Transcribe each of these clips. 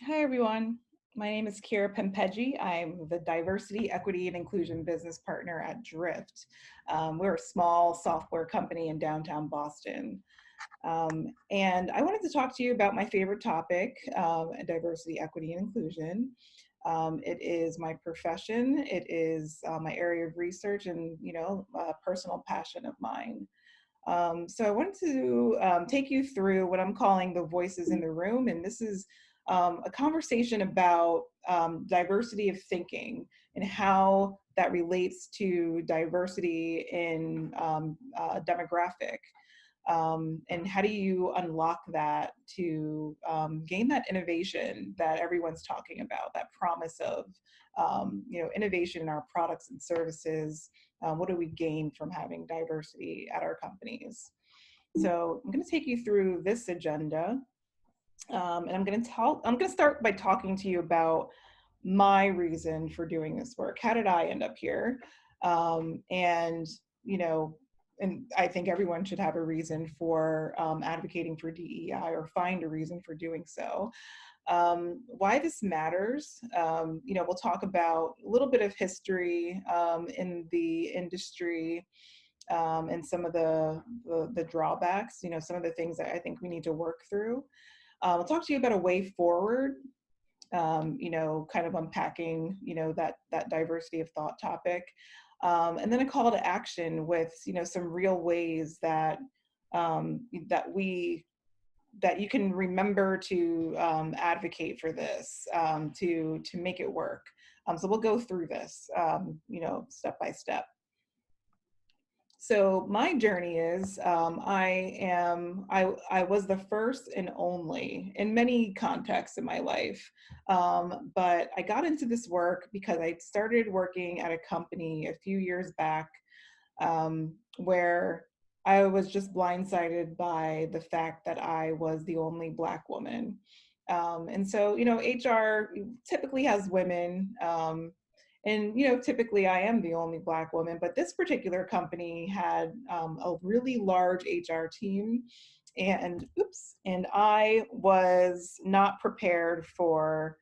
Hi, everyone. My name is Kiera Penpeci. I'm the Diversity, Equity, and Inclusion Business Partner at Drift. We're a small software company in downtown Boston. And I wanted to talk to you about my favorite topic, diversity, equity, and inclusion. It is my profession. It is my area of research and, a personal passion of mine. So I wanted to take you through what I'm calling the voices in the room. And this is a conversation about diversity of thinking and how that relates to diversity in demographic. And how do you unlock that to gain that innovation that everyone's talking about, that promise of innovation in our products and services. What do we gain from having diversity at our companies? So I'm going to take you through this agenda, and I'm going to start by talking to you about my reason for doing this work. How did I end up here? And you know, and I think everyone should have a reason for advocating for DEI or find a reason for doing so. Why this matters. We'll talk about a little bit of history in the industry, and some of the drawbacks, some of the things that I think we need to work through. I'll talk to you about a way forward, kind of unpacking, that diversity of thought topic. And then a call to action with, some real ways that that we that you can remember to advocate for this, to make it work. So we'll go through this, step by step. So my journey is, I was the first and only in many contexts in my life, but I got into this work because I started working at a company a few years back, where I was just blindsided by the fact that I was the only Black woman. And so, HR typically has women, and typically I am the only Black woman, but this particular company had a really large HR team, and I was not prepared for,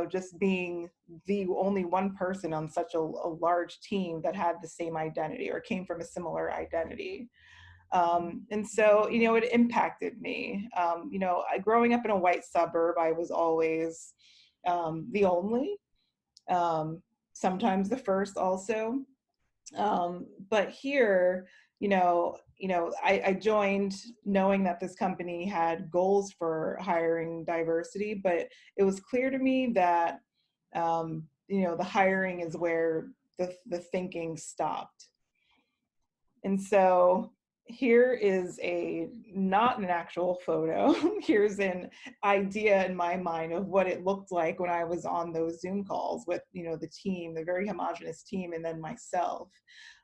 just being the only one person on such a large team that had the same identity or came from a similar identity. And so, it impacted me. Growing up in a white suburb, I was always the only, um, sometimes the first also. But here, I joined knowing that this company had goals for hiring diversity, but it was clear to me that, the hiring is where the thinking stopped. And so here is not an actual photo. Here's an idea in my mind of what it looked like when I was on those Zoom calls with, the team, the very homogenous team, and then myself.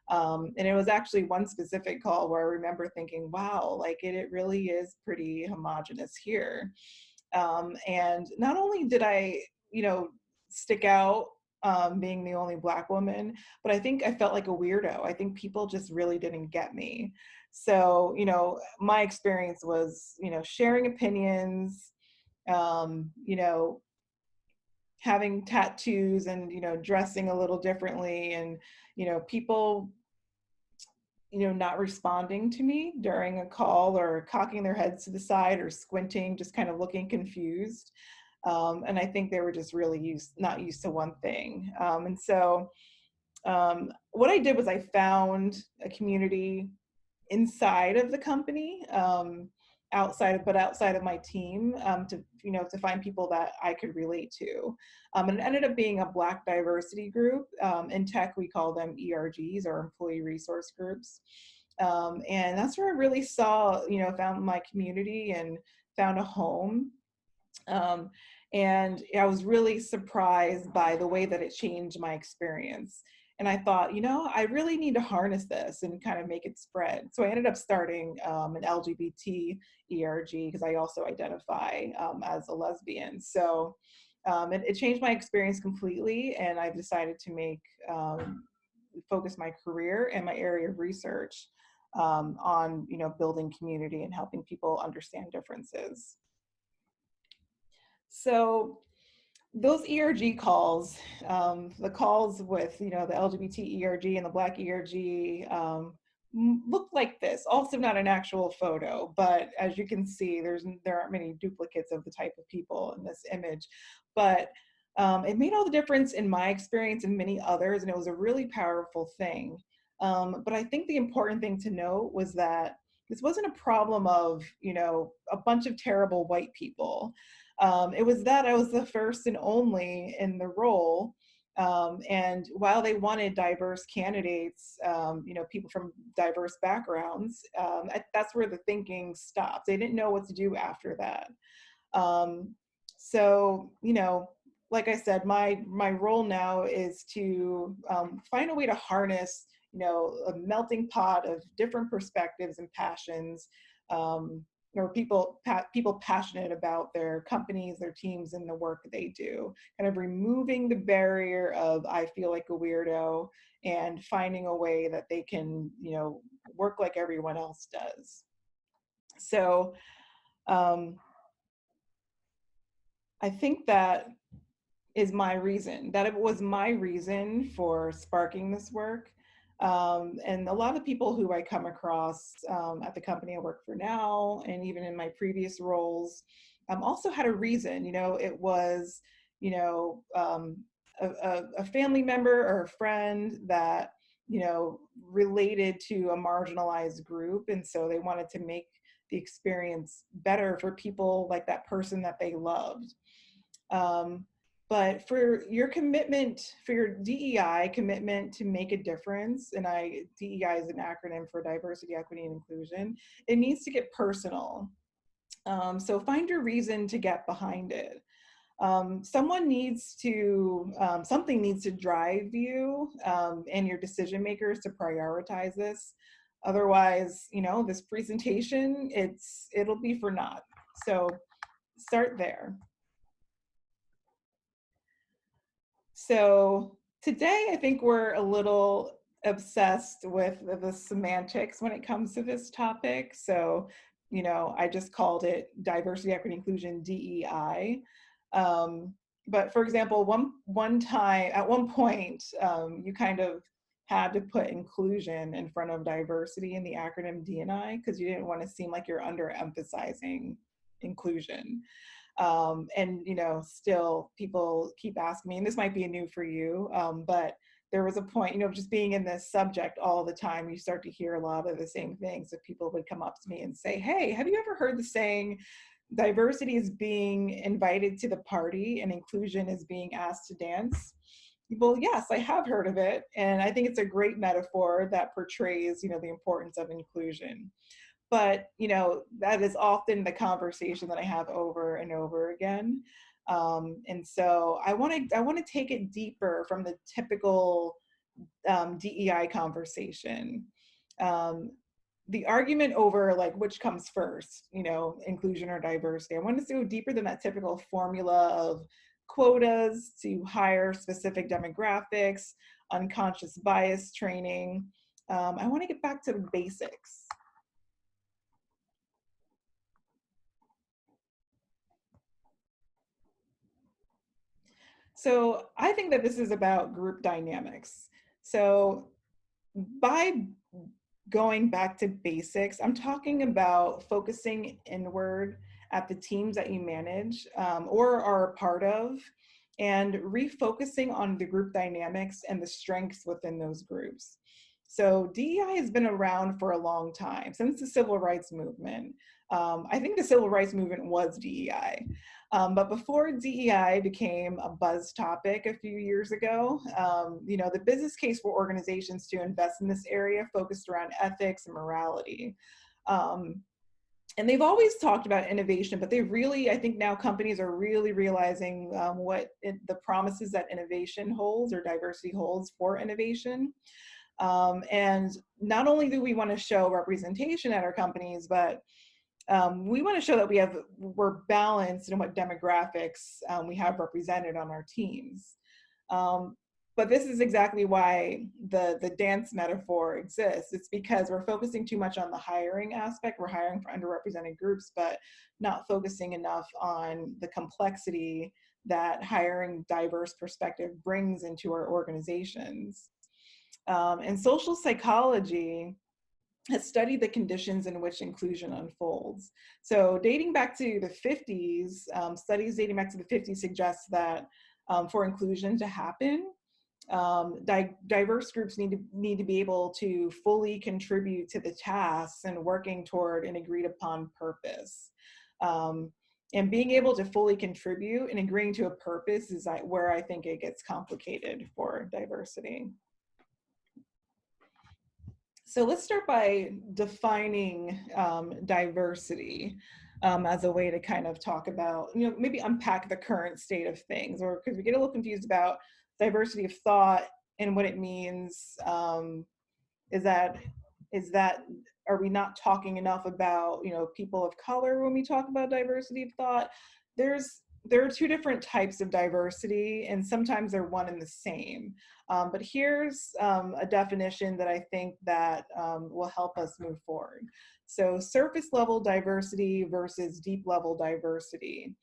And it was actually one specific call where I remember thinking, wow, like it really is pretty homogenous here. And not only did I, stick out, being the only Black woman, but I think I felt like a weirdo. I think people just really didn't get me. So, my experience was, sharing opinions, um, you know, having tattoos and, dressing a little differently, and, people, not responding to me during a call or cocking their heads to the side or squinting, just kind of looking confused. And I think they were just really not used to one thing. And so what I did was I found a community inside of the company, outside of my team, to find people that I could relate to. And it ended up being a Black diversity group. In tech, we call them ERGs, or employee resource groups. And that's where I really found my community and found a home. Um, and I was really surprised by the way that it changed my experience. And I thought, I really need to harness this and kind of make it spread. So I ended up starting an LGBT ERG because I also identify as a lesbian. So it changed my experience completely. And I've decided to focus my career and my area of research on, building community and helping people understand differences. So those ERG calls, the calls with, the LGBT ERG and the Black ERG, look like this. Also not an actual photo, but as you can see, there aren't many duplicates of the type of people in this image. But it made all the difference in my experience and many others, and it was a really powerful thing. But I think the important thing to note was that this wasn't a problem of, a bunch of terrible white people. It was that I was the first and only in the role. And while they wanted diverse candidates, people from diverse backgrounds, that's where the thinking stopped. They didn't know what to do after that. Um, so, like I said, my role now is to find a way to harness, a melting pot of different perspectives and passions, or people passionate about their companies, their teams, and the work they do. Kind of removing the barrier of I feel like a weirdo, and finding a way that they can, work like everyone else does. So. I think that is my reason, that it was my reason for sparking this work. And a lot of people who I come across at the company I work for now, and even in my previous roles, also had a reason. It was, a family member or a friend that, related to a marginalized group. And so they wanted to make the experience better for people like that person that they loved. But for your commitment, for your DEI commitment to make a difference, and DEI is an acronym for diversity, equity, and inclusion, it needs to get personal. So find your reason to get behind it. Something needs to drive you and your decision makers to prioritize this. Otherwise, this presentation, it'll be for naught. So start there. So today, I think we're a little obsessed with the semantics when it comes to this topic. So, I just called it diversity, equity, inclusion, DEI. But for example, one time, at one point, you kind of had to put inclusion in front of diversity in the acronym D&I because you didn't want to seem like you're underemphasizing inclusion. And still people keep asking me, and this might be new for you, but there was a point, just being in this subject all the time, you start to hear a lot of the same things. So people would come up to me and say, hey, have you ever heard the saying, diversity is being invited to the party and inclusion is being asked to dance? Well, yes, I have heard of it. And I think it's a great metaphor that portrays, the importance of inclusion. But that is often the conversation that I have over and over again. And so I want to take it deeper from the typical DEI conversation. The argument over like which comes first, inclusion or diversity. I want to go deeper than that typical formula of quotas to hire specific demographics, unconscious bias training. I want to get back to the basics. So I think that this is about group dynamics. So by going back to basics, I'm talking about focusing inward at the teams that you manage or are a part of, and refocusing on the group dynamics and the strengths within those groups. So DEI has been around for a long time, since the civil rights movement. I think the civil rights movement was DEI. But before DEI became a buzz topic a few years ago, the business case for organizations to invest in this area focused around ethics and morality. And they've always talked about innovation, but I think now companies are really realizing the promises that innovation holds or diversity holds for innovation. And not only do we want to show representation at our companies, but we want to show that we're balanced in what demographics we have represented on our teams. But this is exactly why the dance metaphor exists. It's because we're focusing too much on the hiring aspect. We're hiring for underrepresented groups, but not focusing enough on the complexity that hiring diverse perspective brings into our organizations. And social psychology has studied the conditions in which inclusion unfolds. So dating back to the 50s, studies dating back to the 50s suggest that for inclusion to happen, diverse groups need to be able to fully contribute to the tasks and working toward an agreed upon purpose. And being able to fully contribute and agreeing to a purpose is where I think it gets complicated for diversity. So let's start by defining diversity as a way to kind of talk about, maybe unpack the current state of things, or because we get a little confused about diversity of thought and what it means. Is that are we not talking enough about people of color when we talk about diversity of thought? There are two different types of diversity, and sometimes they're one and the same. But here's a definition that I think that will help us move forward. So surface level diversity versus deep level diversity.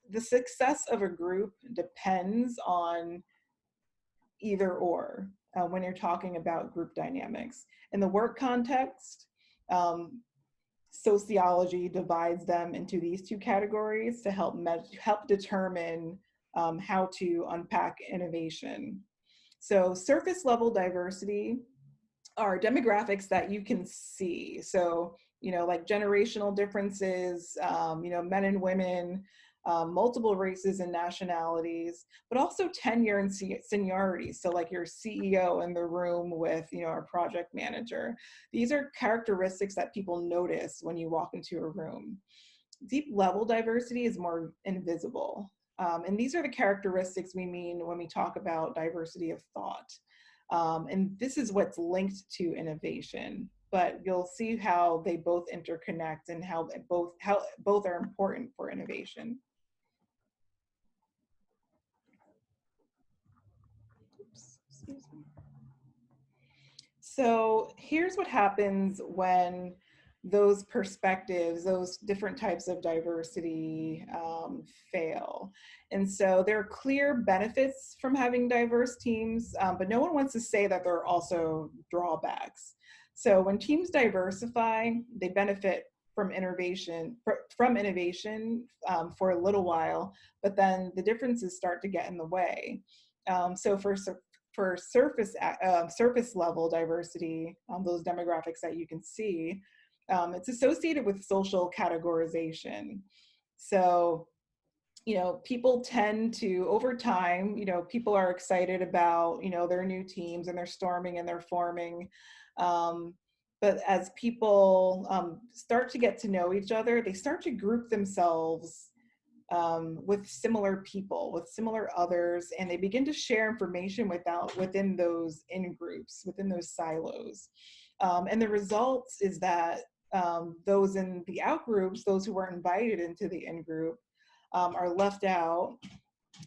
The success of a group depends on either or when you're talking about group dynamics. In the work context, sociology divides them into these two categories to help determine how to unpack innovation. So surface level diversity are demographics that you can see. So, like generational differences, men and women, multiple races and nationalities, but also tenure and seniority. So like your CEO in the room with, our project manager. These are characteristics that people notice when you walk into a room. Deep level diversity is more invisible. And these are the characteristics we mean when we talk about diversity of thought. And this is what's linked to innovation, but you'll see how they both interconnect and how both are important for innovation. Oops, excuse me. So here's what happens when those perspectives, those different types of diversity fail. And so there are clear benefits from having diverse teams, but no one wants to say that there are also drawbacks. So when teams diversify, they benefit from innovation for a little while, but then the differences start to get in the way. So for surface level diversity, those demographics that you can see, it's associated with social categorization. So, people tend to, over time, people are excited about, their new teams and they're storming and they're forming. But as people start to get to know each other, they start to group themselves with similar people, with similar others, and they begin to share information within those in-groups, within those silos. And the result is that those in the out-groups, those who weren't invited into the in-group, are left out,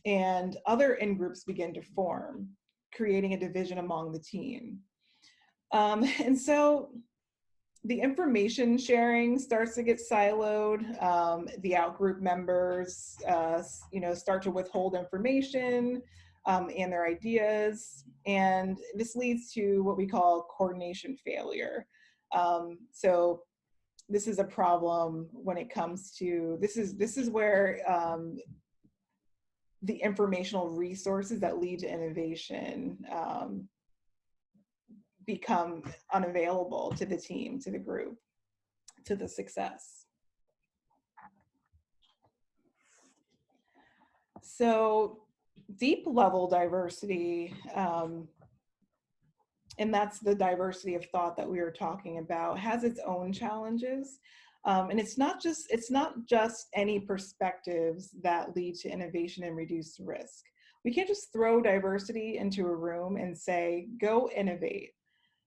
and other in-groups begin to form, creating a division among the team. And so the information sharing starts to get siloed. The outgroup members, start to withhold information and their ideas. And this leads to what we call coordination failure. So this is a problem when it comes to, this is where the informational resources that lead to innovation become unavailable to the team, to the group, to the success. So deep level diversity, and that's the diversity of thought that we were talking about, has its own challenges. And it's not just any perspectives that lead to innovation and reduced risk. We can't just throw diversity into a room and say, go innovate.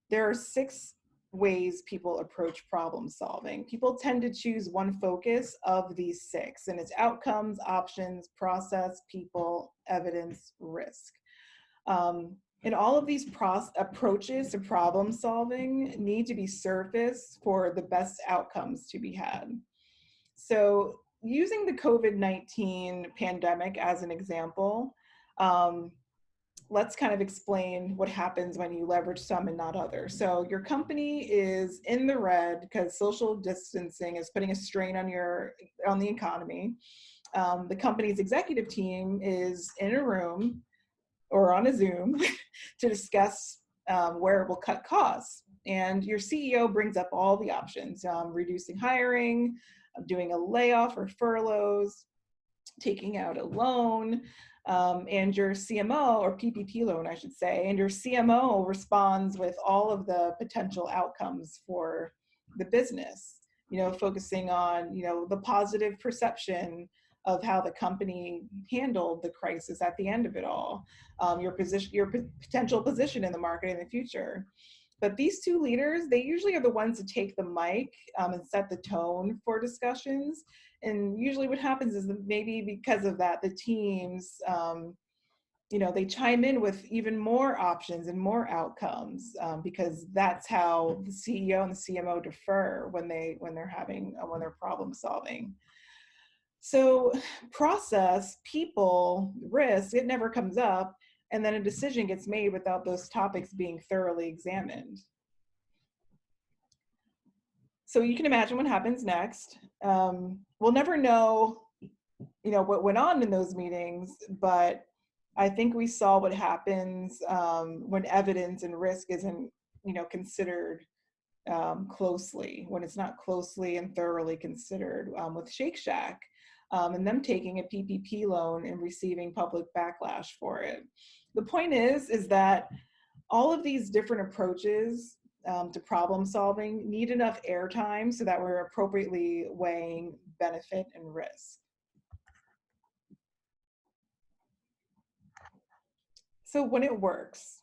There are 6 ways people approach problem solving. People tend to choose one focus of these 6, and it's outcomes, options, process, people, evidence, risk. And all of these approaches to problem solving need to be surfaced for the best outcomes to be had. So using the COVID-19 pandemic as an example, let's kind of explain what happens when you leverage some and not others. So your company is in the red because social distancing is putting a strain on the economy. The company's executive team is in a room or on a Zoom to discuss where it will cut costs. And your CEO brings up all the options, reducing hiring, doing a layoff or furloughs, taking out a loan, and your CMO, or PPP loan, I should say, and your CMO responds with all of the potential outcomes for the business, focusing on, the positive perception of how the company handled the crisis at the end of it all, your potential position in the market in the future. But these two leaders, they usually are the ones to take the mic and set the tone for discussions. And usually what happens is that maybe because of that, the teams, they chime in with even more options and more outcomes, because that's how the CEO and the CMO defer when they're problem solving. So process, people, risk, it never comes up, and then a decision gets made without those topics being thoroughly examined. So you can imagine what happens next. We'll never know, what went on in those meetings, but I think we saw what happens when evidence and risk isn't, considered closely, when it's not closely and thoroughly considered, with Shake Shack and them taking a PPP loan and receiving public backlash for it. The point is that all of these different approaches to problem solving need enough airtime so that we're appropriately weighing benefit and risk. So when it works,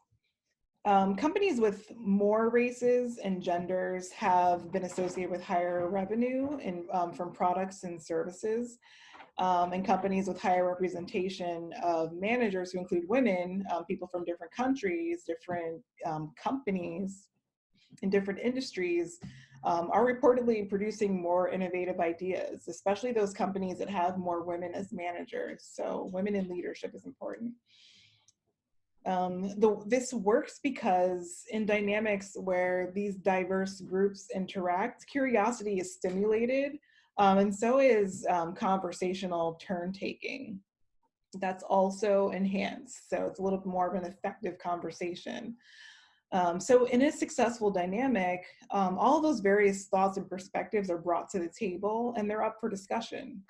companies with more races and genders have been associated with higher revenue from products and services. And companies with higher representation of managers who include women, people from different countries, different companies in different industries, are reportedly producing more innovative ideas, especially those companies that have more women as managers. So women in leadership is important. This works because in dynamics where these diverse groups interact, curiosity is stimulated, and so is conversational turn-taking. That's also enhanced, so it's a little bit more of an effective conversation. So in a successful dynamic, all of those various thoughts and perspectives are brought to the table and they're up for discussion.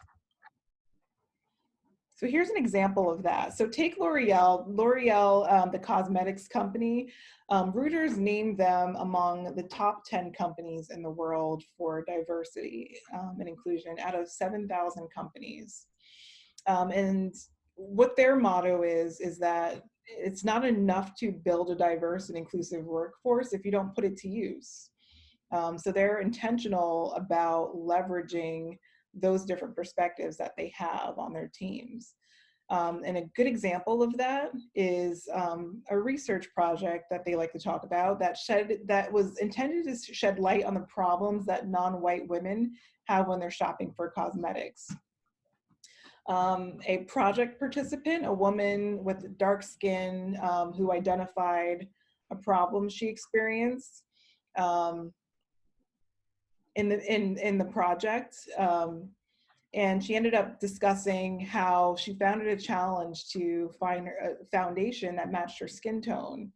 So here's an example of that. So take L'Oreal, the cosmetics company. Reuters named them among the top 10 companies in the world for diversity and inclusion out of 7,000 companies. And what their motto is that it's not enough to build a diverse and inclusive workforce if you don't put it to use. So they're intentional about leveraging those different perspectives that they have on their teams. And a good example of that is a research project that they like to talk about that was intended to shed light on the problems that non-white women have when they're shopping for cosmetics. A project participant, a woman with dark skin, who identified a problem she experienced in the project, and she ended up discussing how she found it a challenge to find a foundation that matched her skin tone.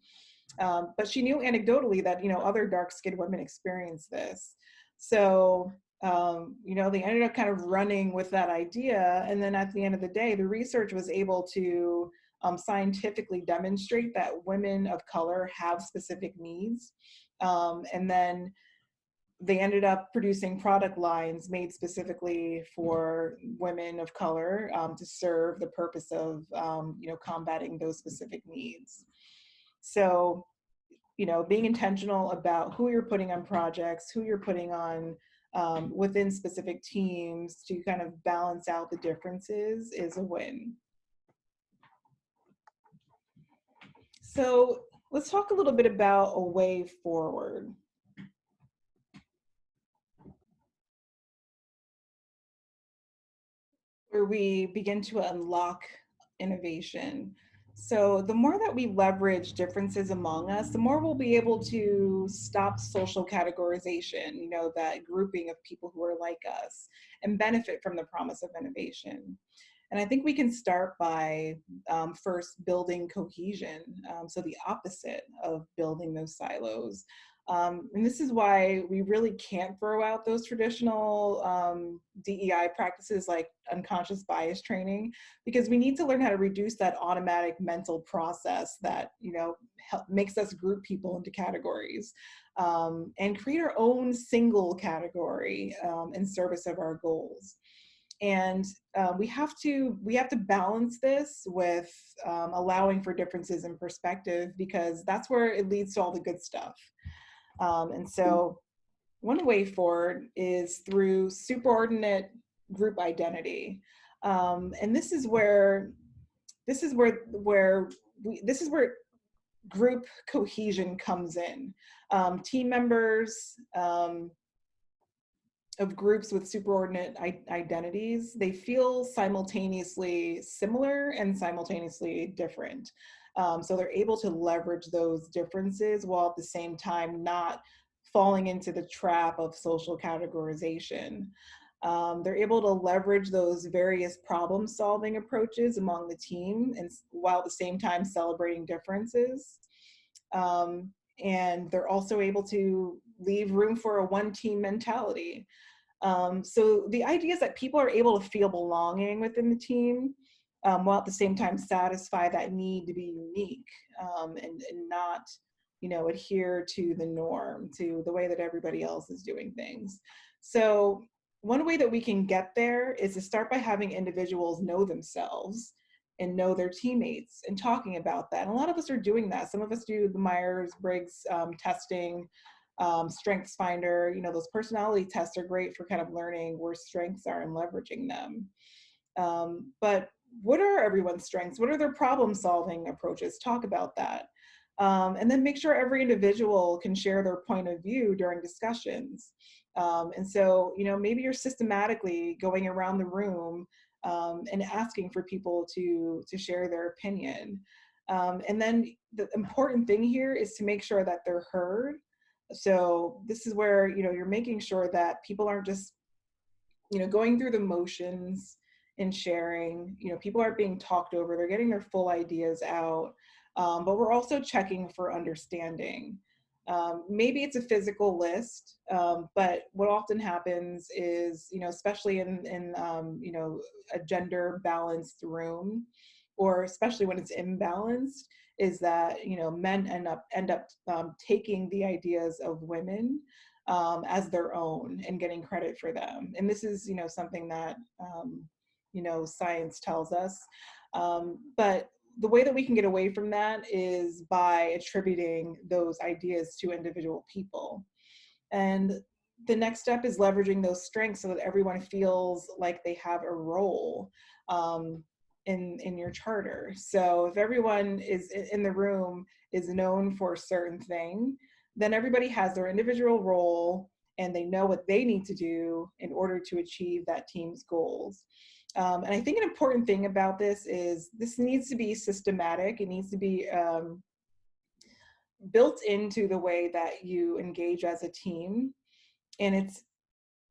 But she knew anecdotally that other dark-skinned women experience this. So they ended up kind of running with that idea, and then at the end of the day, the research was able to scientifically demonstrate that women of color have specific needs, and then they ended up producing product lines made specifically for women of color to serve the purpose of combating those specific needs. So being intentional about who you're putting on projects, who you're putting on within specific teams to kind of balance out the differences is a win. So let's talk a little bit about a way forward, where we begin to unlock innovation. So the more that we leverage differences among us, the more we'll be able to stop social categorization, that grouping of people who are like us, and benefit from the promise of innovation. And I think we can start by first building cohesion. So the opposite of building those silos. And this is why we really can't throw out those traditional DEI practices like unconscious bias training, because we need to learn how to reduce that automatic mental process that makes us group people into categories, and create our own single category in service of our goals. And we have to balance this with allowing for differences in perspective, because that's where it leads to all the good stuff. And so one way forward is through superordinate group identity. And this is where group cohesion comes in. Team members of groups with superordinate identities, they feel simultaneously similar and simultaneously different. So they're able to leverage those differences while at the same time not falling into the trap of social categorization. They're able to leverage those various problem solving approaches among the team, and while at the same time celebrating differences. And they're also able to leave room for a one team mentality. So the idea is that people are able to feel belonging within the team, while at the same time satisfy that need to be unique, and not, adhere to the norm, to the way that everybody else is doing things. So one way that we can get there is to start by having individuals know themselves and know their teammates and talking about that. And a lot of us are doing that. Some of us do the Myers-Briggs testing, Strengths Finder. Those personality tests are great for kind of learning where strengths are and leveraging them. But what are everyone's strengths? What are their problem solving approaches? Talk about that. And then make sure every individual can share their point of view during discussions. And so, maybe you're systematically going around the room and asking for people to share their opinion. And then the important thing here is to make sure that they're heard. So this is where, you're making sure that people aren't just, going through the motions and sharing. People aren't being talked over, they're getting their full ideas out. But we're also checking for understanding. Maybe it's a physical list, but what often happens is, especially in a gender balanced room, or especially when it's imbalanced, is that men end up taking the ideas of women as their own and getting credit for them. And this is something that science tells us. But the way that we can get away from that is by attributing those ideas to individual people. And the next step is leveraging those strengths so that everyone feels like they have a role in your charter. So if everyone is in the room is known for a certain thing, then everybody has their individual role and they know what they need to do in order to achieve that team's goals. And I think an important thing about this is this needs to be systematic. It needs to be built into the way that you engage as a team. And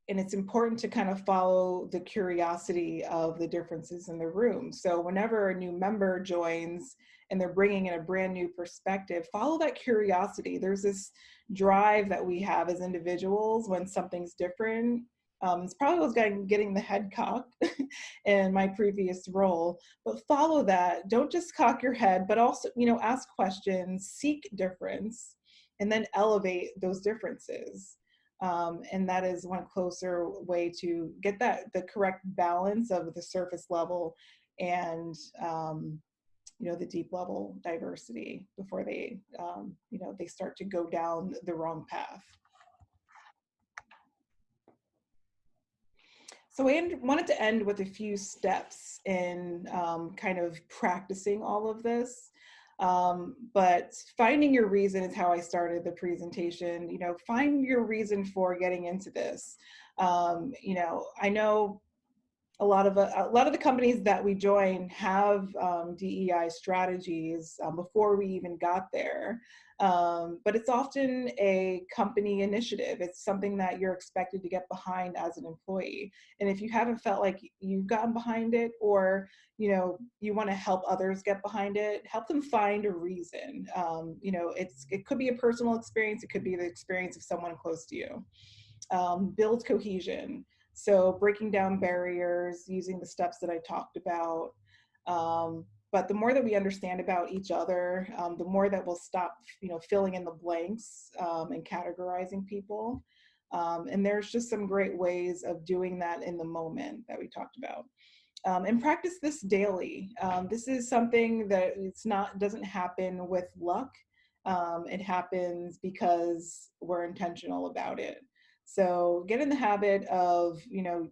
it's important to kind of follow the curiosity of the differences in the room. So whenever a new member joins and they're bringing in a brand new perspective, follow that curiosity. There's this drive that we have as individuals when something's different. It's probably was getting the head cocked in my previous role, but follow that. Don't just cock your head, but also, ask questions, seek difference, and then elevate those differences. And that is one closer way to get the correct balance of the surface level and the deep level diversity before they start to go down the wrong path. So I wanted to end with a few steps in kind of practicing all of this. But finding your reason is how I started the presentation. You know, find your reason for getting into this. You know, I know a lot of the companies that we join have DEI strategies before we even got there. But it's often a company initiative. It's something that you're expected to get behind as an employee. And if you haven't felt like you've gotten behind it, or you know you want to help others get behind it, help them find a reason. You know, it could be a personal experience. It could be the experience of someone close to you. Build cohesion. So breaking down barriers, using the steps that I talked about. But the more that we understand about each other, the more that we'll stop, you know, filling in the blanks and categorizing people. And there's just some great ways of doing that in the moment that we talked about. And practice this daily. This is something that doesn't happen with luck. It happens because we're intentional about it. So get in the habit of, you know,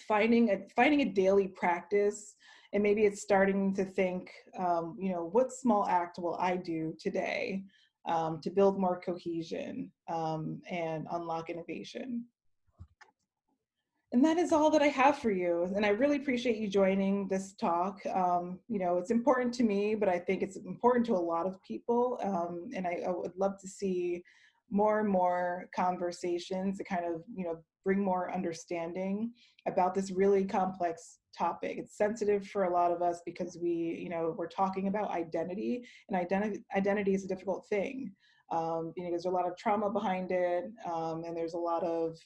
finding a daily practice, and maybe it's starting to think, you know, what small act will I do today to build more cohesion and unlock innovation. And that is all that I have for you. And I really appreciate you joining this talk. You know, it's important to me, but I think it's important to a lot of people. And I would love to see more and more conversations to kind of, you know, bring more understanding about this really complex topic. It's sensitive for a lot of us because you know, we're talking about identity, and identity is a difficult thing. You know, there's a lot of trauma behind it, and there's a lot of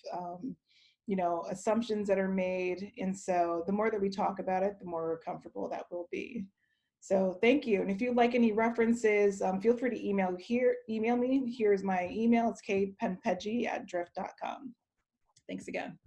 you know, assumptions that are made. And so the more that we talk about it, the more comfortable that we'll be. So thank you. And if you'd like any references, feel free to email me. Here's my email. It's kpenpeci@drift.com. Thanks again.